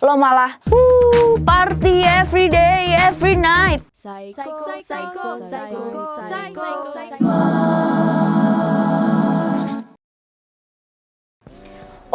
Lo malah party every day, every night.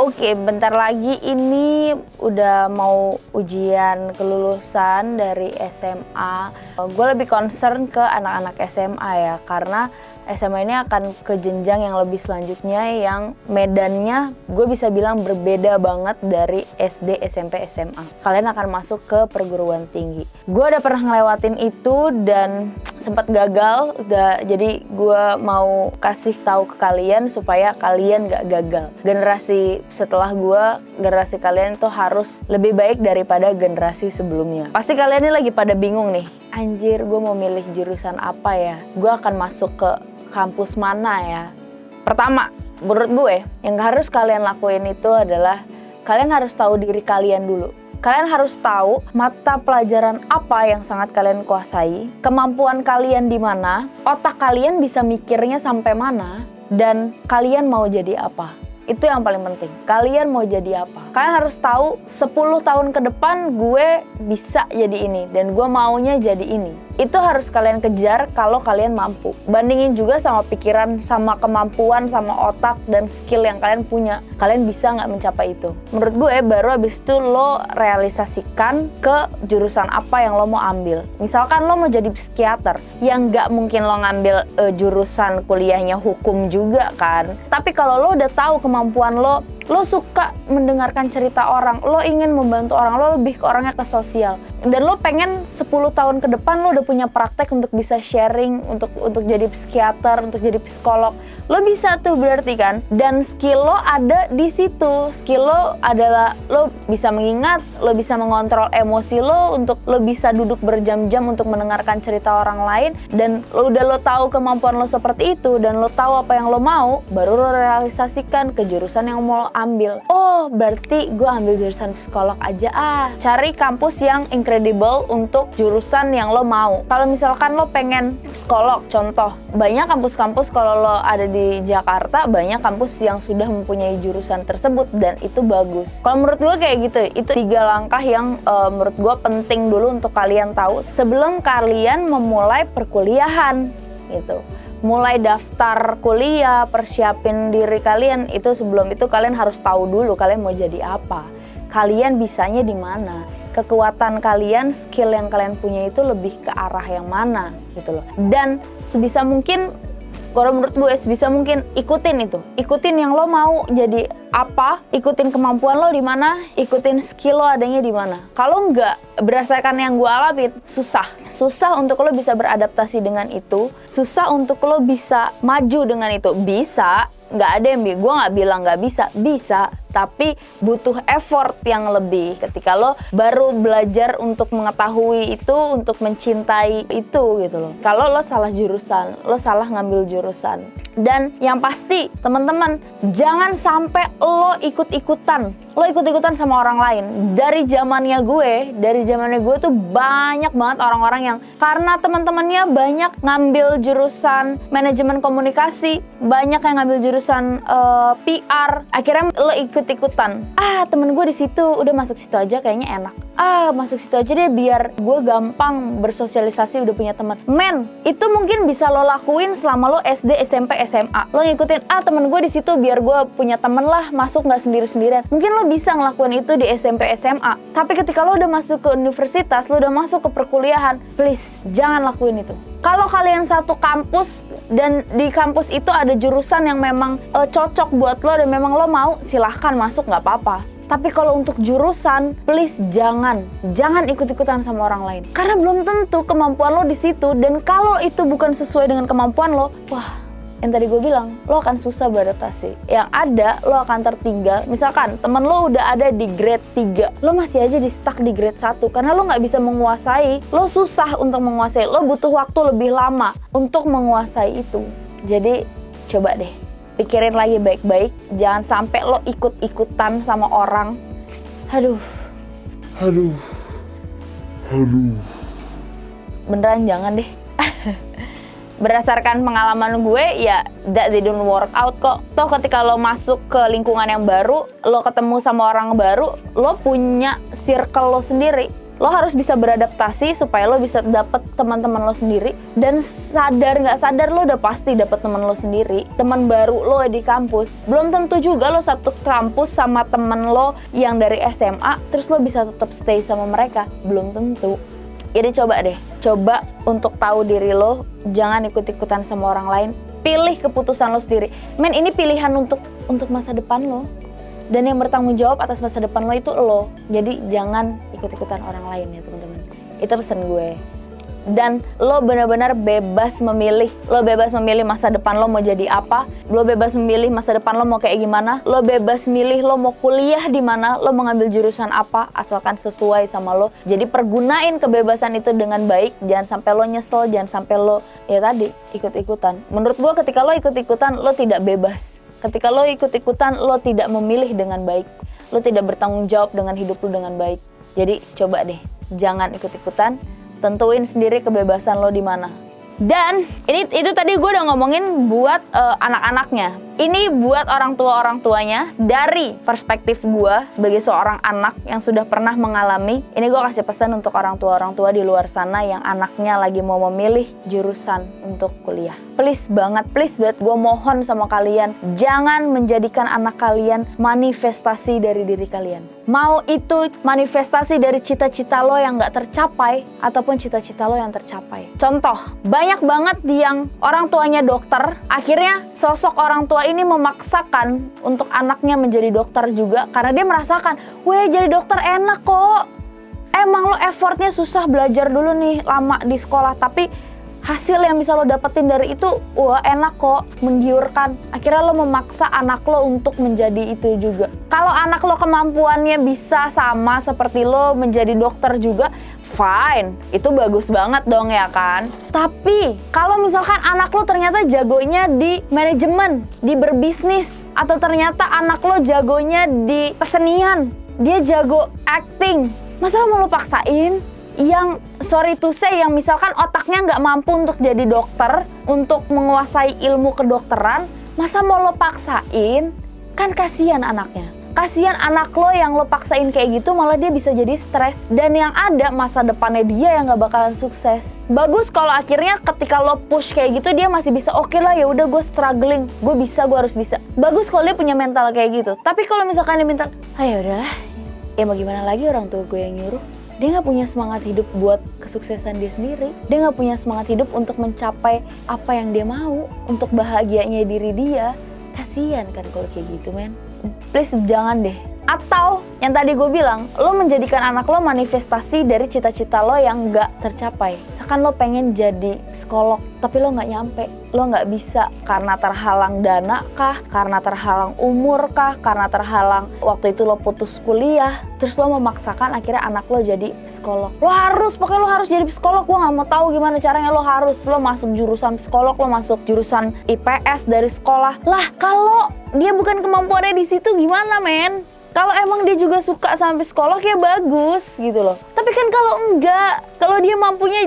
Oke, bentar lagi ini udah mau ujian kelulusan dari SMA. Gue lebih concern ke anak-anak SMA ya, karena SMA ini akan ke jenjang yang lebih selanjutnya yang medannya gue bisa bilang berbeda banget dari SD, SMP, SMA. Kalian akan masuk ke perguruan tinggi. Gue udah pernah ngelewatin itu dan sempat gagal, jadi gue mau kasih tahu ke kalian supaya kalian gak gagal. Generasi setelah gue, generasi kalian tuh harus lebih baik daripada generasi sebelumnya. Pasti kalian ini lagi pada bingung nih, anjir gue mau milih jurusan apa ya? Gue akan masuk ke kampus mana ya? Pertama, menurut gue yang harus kalian lakuin itu adalah kalian harus tahu diri kalian dulu. Kalian harus tahu mata pelajaran apa yang sangat kalian kuasai, kemampuan kalian di mana, otak kalian bisa mikirnya sampai mana, dan kalian mau jadi apa. Itu yang paling penting. Kalian mau jadi apa? Kalian harus tahu 10 tahun ke depan gue bisa jadi ini dan gue maunya jadi ini. Itu harus kalian kejar kalau kalian mampu. Bandingin juga sama pikiran, sama kemampuan, sama otak dan skill yang kalian punya. Kalian bisa nggak mencapai itu? Menurut gue baru abis itu lo realisasikan ke jurusan apa yang lo mau ambil. Misalkan lo mau jadi psikiater, yang nggak mungkin lo ngambil jurusan kuliahnya hukum juga kan. Tapi kalau lo udah tahu kemampuan lo suka mendengarkan cerita orang, lo ingin membantu orang, lo lebih ke orangnya ke sosial. Dan lo pengen 10 tahun ke depan lo udah punya praktek untuk bisa sharing, untuk jadi psikiater, untuk jadi psikolog. Lo bisa tuh berarti kan. Dan skill lo ada di situ. Skill lo adalah lo bisa mengingat, lo bisa mengontrol emosi lo, untuk lo bisa duduk berjam-jam untuk mendengarkan cerita orang lain. Dan lo tahu kemampuan lo seperti itu, dan lo tahu apa yang lo mau, baru lo realisasikan ke jurusan yang mau lo ambil. Oh, berarti gue ambil jurusan psikolog aja Cari kampus yang incredible untuk jurusan yang lo mau. Kalau misalkan lo pengen psikolog, contoh, banyak kampus-kampus kalau lo ada di Jakarta, banyak kampus yang sudah mempunyai jurusan tersebut dan itu bagus. Kalau menurut gue kayak gitu, itu 3 langkah yang menurut gue penting dulu untuk kalian tahu sebelum kalian memulai perkuliahan gitu. Mulai daftar kuliah, persiapin diri kalian, itu sebelum itu kalian harus tahu dulu kalian mau jadi apa. Kalian bisanya di mana? Kekuatan kalian, skill yang kalian punya itu lebih ke arah yang mana gitu loh. Dan sebisa mungkin, kalau menurut gue sebisa mungkin ikutin itu. Ikutin yang lo mau jadi apa, ikutin kemampuan lo di mana, ikutin skill lo adanya di mana. Kalau enggak, berdasarkan yang gue alamin, susah untuk lo bisa beradaptasi dengan itu, susah untuk lo bisa maju dengan itu. Bisa, nggak ada yang gue nggak bilang nggak bisa, tapi butuh effort yang lebih ketika lo baru belajar untuk mengetahui itu, untuk mencintai itu gitu loh. Kalau lo salah jurusan, lo salah ngambil jurusan. Dan yang pasti teman-teman, jangan sampai lo ikut-ikutan sama orang lain. Dari zamannya gue tuh banyak banget orang-orang yang karena teman-temannya banyak ngambil jurusan manajemen komunikasi, banyak yang ngambil jurusan PR, akhirnya lo ikut-ikutan. Temen gue di situ, udah masuk situ aja kayaknya enak. Masuk situ aja deh biar gue gampang bersosialisasi, udah punya teman. Men, itu mungkin bisa lo lakuin selama lo SD, SMP, SMA. Lo ngikutin, temen gue di situ biar gue punya temen lah, masuk nggak sendiri-sendirian. Mungkin lo bisa ngelakuin itu di SMP, SMA. Tapi ketika lo udah masuk ke universitas, lo udah masuk ke perkuliahan, please jangan lakuin itu. Kalau kalian satu kampus dan di kampus itu ada jurusan yang memang cocok buat lo dan memang lo mau, silahkan masuk, nggak apa-apa. Tapi kalau untuk jurusan, please jangan ikut-ikutan sama orang lain. Karena belum tentu kemampuan lo di situ, dan kalau itu bukan sesuai dengan kemampuan lo, yang tadi gue bilang, lo akan susah beradaptasi. Yang ada, lo akan tertinggal. Misalkan temen lo udah ada di grade 3, lo masih aja di stuck di grade 1 karena lo nggak bisa menguasai. Lo susah untuk menguasai, lo butuh waktu lebih lama untuk menguasai itu. Jadi coba deh, pikirin lagi baik-baik, jangan sampai lo ikut-ikutan sama orang. Aduh. Beneran jangan deh. berdasarkan pengalaman gue ya that they don't work out kok. Toh ketika lo masuk ke lingkungan yang baru, lo ketemu sama orang baru, lo punya circle lo sendiri. Lo harus bisa beradaptasi supaya lo bisa dapet teman-teman lo sendiri. Dan sadar nggak sadar lo udah pasti dapet teman lo sendiri. Teman baru lo di kampus. Belum tentu juga lo satu kampus sama teman lo yang dari SMA, terus lo bisa tetap stay sama mereka. Belum tentu. Jadi coba untuk tahu diri lo, jangan ikut-ikutan sama orang lain. Pilih keputusan lo sendiri. Men, ini pilihan untuk masa depan lo. Dan yang bertanggung jawab atas masa depan lo itu lo. Jadi jangan ikut-ikutan orang lain ya teman-teman. Itu pesan gue. Dan lo benar-benar bebas memilih. Lo bebas memilih masa depan lo mau jadi apa. Lo bebas memilih masa depan lo mau kayak gimana. Lo bebas milih lo mau kuliah di mana. Lo mau ngambil jurusan apa. Asalkan sesuai sama lo. Jadi pergunain kebebasan itu dengan baik. Jangan sampai lo nyesel. Jangan sampai lo ya tadi ikut-ikutan. Menurut gue ketika lo ikut-ikutan lo tidak bebas. Ketika lo ikut-ikutan, lo tidak memilih dengan baik. Lo tidak bertanggung jawab dengan hidup lo dengan baik. Jadi coba deh, jangan ikut-ikutan. Tentuin sendiri kebebasan lo di mana. Dan itu tadi gue udah ngomongin buat anak-anaknya. Ini buat orang tuanya dari perspektif gue sebagai seorang anak yang sudah pernah mengalami. Ini gue kasih pesan untuk orang tua di luar sana yang anaknya lagi mau memilih jurusan untuk kuliah. Please banget gue mohon sama kalian, jangan menjadikan anak kalian manifestasi dari diri kalian. Mau itu manifestasi dari cita-cita lo yang gak tercapai ataupun cita-cita lo yang tercapai. Contoh, banyak banget yang orang tuanya dokter, akhirnya sosok orang tua ini memaksakan untuk anaknya menjadi dokter juga karena dia merasakan, weh jadi dokter enak kok. Emang lo effortnya susah belajar dulu nih lama di sekolah, tapi hasil yang bisa lo dapetin dari itu, wah enak kok, menggiurkan. Akhirnya lo memaksa anak lo untuk menjadi itu juga. Kalau anak lo kemampuannya bisa sama seperti lo menjadi dokter juga, fine, itu bagus banget dong ya kan. Tapi kalau misalkan anak lo ternyata jagonya di manajemen, di berbisnis, atau ternyata anak lo jagonya di kesenian, dia jago acting, masa lo mau lo paksain? Yang sorry to say, yang misalkan otaknya nggak mampu untuk jadi dokter, untuk menguasai ilmu kedokteran, masa mau lo paksain? Kan kasihan anaknya. Kasihan anak lo yang lo paksain kayak gitu, malah dia bisa jadi stres. Dan yang ada masa depannya dia yang nggak bakalan sukses. Bagus kalau akhirnya ketika lo push kayak gitu, dia masih bisa, oke lah ya udah gue struggling, gue harus bisa. Bagus kalau dia punya mental kayak gitu. Tapi kalau misalkan dia mental, ayo udahlah, ya mau gimana lagi, orang tua gue yang nyuruh. Dia nggak punya semangat hidup buat kesuksesan dia sendiri. Dia nggak punya semangat hidup untuk mencapai apa yang dia mau, untuk bahagianya diri dia. Kasian kan kalau kayak gitu, men. Please jangan deh. Atau yang tadi gue bilang, lo menjadikan anak lo manifestasi dari cita-cita lo yang nggak tercapai. Misalkan lo pengen jadi psikolog, tapi lo nggak nyampe. Lo nggak bisa karena terhalang dana kah, karena terhalang umur kah, karena terhalang waktu itu lo putus kuliah. Terus lo memaksakan akhirnya anak lo jadi psikolog. Pokoknya lo harus jadi psikolog. Gue nggak mau tahu gimana caranya, lo masuk jurusan psikolog, lo masuk jurusan IPS dari sekolah. Lah kalau dia bukan kemampuannya di situ gimana, men? Kalau emang dia juga suka sama psikolog ya bagus gitu loh. Tapi kan kalau enggak, kalau dia mampunya,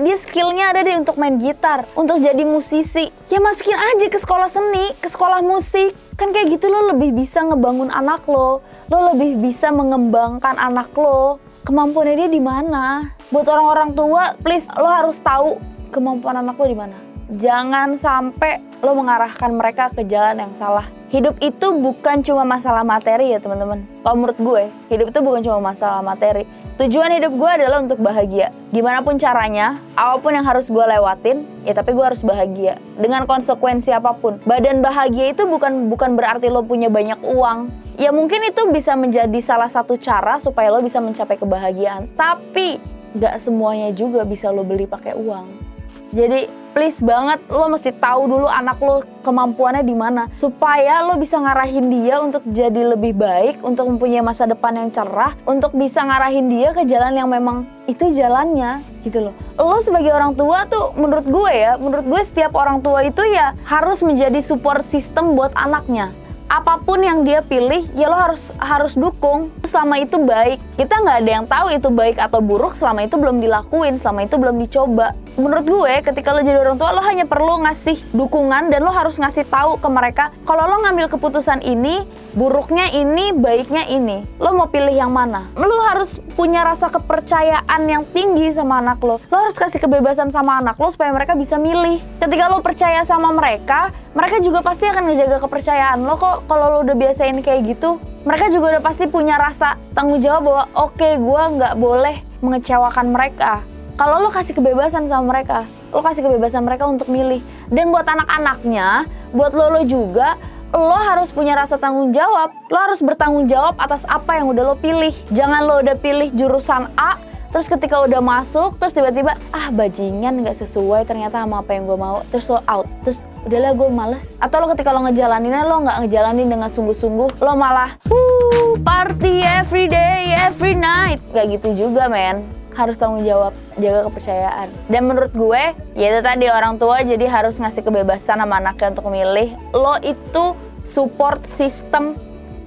dia skillnya ada deh untuk main gitar, untuk jadi musisi, ya masukin aja ke sekolah seni, ke sekolah musik. Kan kayak gitu lo lebih bisa ngebangun anak lo lebih bisa mengembangkan anak lo. Kemampuannya dia di mana? Buat orang-orang tua, please lo harus tahu kemampuan anak lo di mana. Jangan sampai lo mengarahkan mereka ke jalan yang salah. Hidup itu bukan cuma masalah materi ya teman-teman. Kalau menurut gue, hidup itu bukan cuma masalah materi. Tujuan hidup gue adalah untuk bahagia. Gimana pun caranya, apapun yang harus gue lewatin, ya tapi gue harus bahagia. Dengan konsekuensi apapun. Badan bahagia itu bukan berarti lo punya banyak uang. Ya mungkin itu bisa menjadi salah satu cara supaya lo bisa mencapai kebahagiaan. Tapi gak semuanya juga bisa lo beli pakai uang. Jadi please banget, lo mesti tahu dulu anak lo kemampuannya di mana supaya lo bisa ngarahin dia untuk jadi lebih baik, untuk mempunyai masa depan yang cerah, untuk bisa ngarahin dia ke jalan yang memang itu jalannya gitu loh. Lo sebagai orang tua tuh menurut gue setiap orang tua itu ya harus menjadi support system buat anaknya. apapun yang dia pilih ya lo harus dukung selama itu baik. Kita nggak ada yang tahu itu baik atau buruk selama itu belum dilakuin, selama itu belum dicoba. Menurut gue ketika lo jadi orang tua, lo hanya perlu ngasih dukungan dan lo harus ngasih tahu ke mereka kalau lo ngambil keputusan ini, buruknya ini, baiknya ini, lo mau pilih yang mana. Lo harus punya rasa kepercayaan yang tinggi sama anak lo. Lo harus kasih kebebasan sama anak lo supaya mereka bisa milih. Ketika lo percaya sama mereka juga pasti akan ngejaga kepercayaan lo kok. Kalau lo udah biasain kayak gitu, mereka juga udah pasti punya rasa tanggung jawab bahwa oke, gue nggak boleh mengecewakan mereka. Kalau lo kasih kebebasan sama mereka, lo kasih kebebasan mereka untuk milih. Dan buat anak-anaknya, buat lo juga, lo harus punya rasa tanggung jawab. Lo harus bertanggung jawab atas apa yang udah lo pilih. Jangan lo udah pilih jurusan A, terus ketika udah masuk, terus tiba-tiba bajingan gak sesuai ternyata sama apa yang gue mau, terus lo out, terus udahlah gue males. Atau lo ketika lo ngejalaninnya, lo gak ngejalanin dengan sungguh-sungguh, lo malah party every day, every night. Gak gitu juga men, harus tanggung jawab, jaga kepercayaan. Dan menurut gue, ya itu tadi orang tua jadi harus ngasih kebebasan sama anaknya untuk milih. Lo itu support system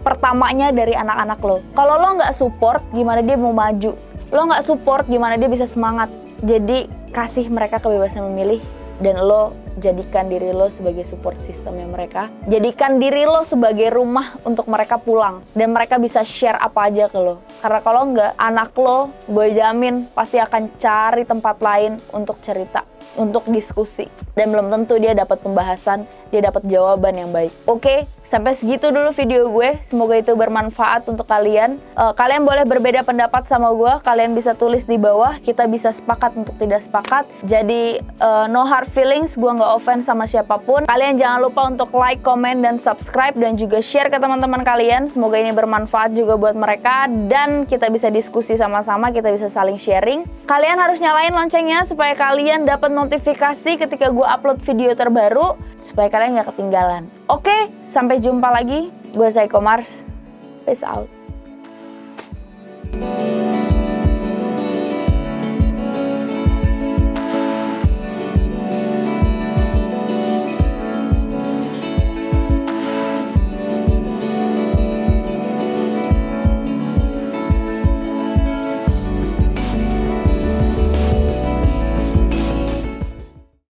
pertamanya dari anak-anak lo. Kalau lo gak support, gimana dia mau maju? Lo nggak support, gimana dia bisa semangat? Jadi kasih mereka kebebasan memilih dan lo jadikan diri lo sebagai support sistemnya mereka. Jadikan diri lo sebagai rumah untuk mereka pulang dan mereka bisa share apa aja ke lo. Karena kalau nggak, anak lo gue jamin pasti akan cari tempat lain untuk cerita, untuk diskusi, dan belum tentu dia dapat pembahasan, dia dapat jawaban yang baik. Oke, sampai segitu dulu video gue. Semoga itu bermanfaat untuk kalian. Kalian boleh berbeda pendapat sama gue. Kalian bisa tulis di bawah. Kita bisa sepakat untuk tidak sepakat. Jadi no hard feelings. Gue nggak offense sama siapapun. Kalian jangan lupa untuk like, comment, dan subscribe, dan juga share ke teman-teman kalian. Semoga ini bermanfaat juga buat mereka dan kita bisa diskusi sama-sama. Kita bisa saling sharing. Kalian harus nyalain loncengnya supaya kalian dapat notifikasi ketika gue upload video terbaru supaya kalian gak ketinggalan. Oke, sampai jumpa lagi. Gue Psycho Mars. Peace out.